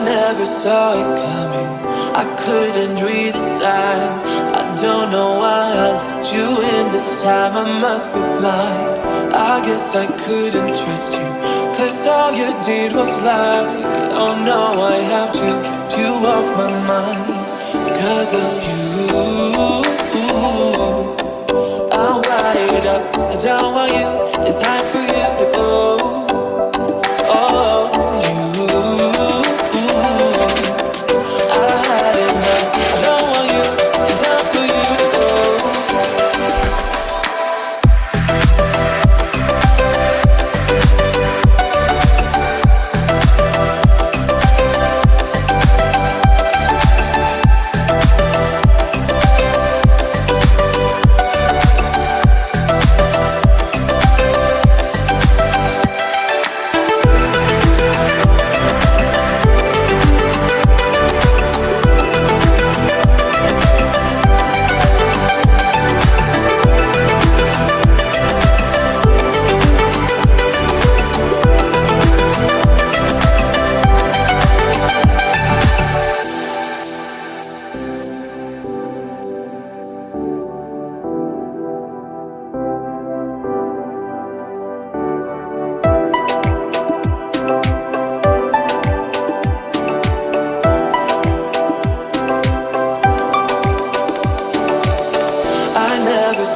never saw it coming. I couldn't read the signs. I don't know why I let you in this time. I must be blind. I guess I couldn't trust you, 'cause all you did was lie. Oh no, I have to keep you off my mind. Because of you, I'm wired up. I don't want you, it's time for you to go. Oh, you, I had enough. I don't want you, it's time for you to go.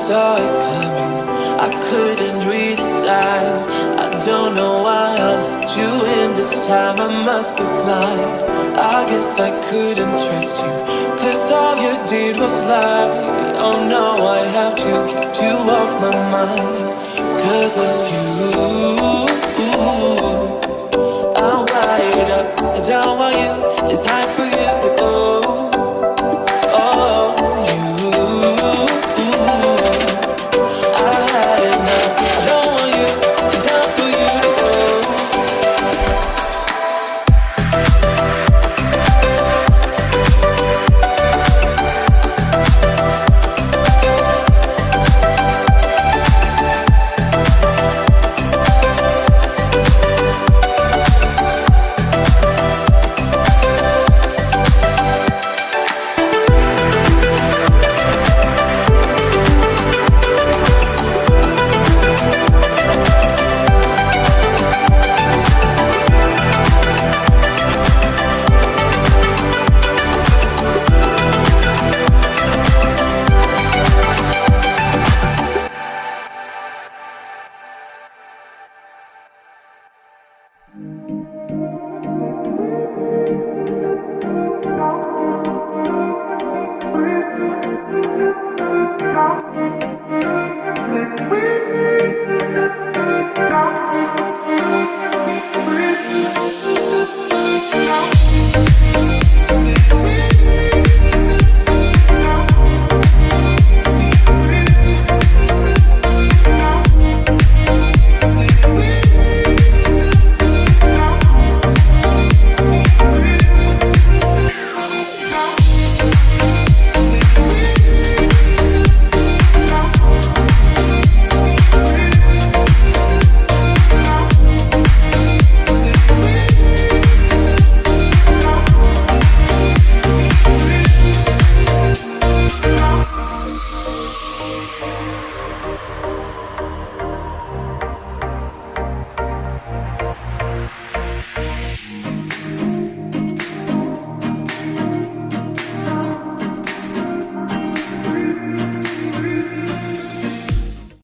Saw it coming. I couldn't read the signs. I don't know why I let you in this time. I must be blind. I guess I couldn't trust you, 'cause all you did was lie. Oh no, I have to keep you off my mind. 'Cause of you, I'm wired up. I don't want you, it's time for you to go. Oh,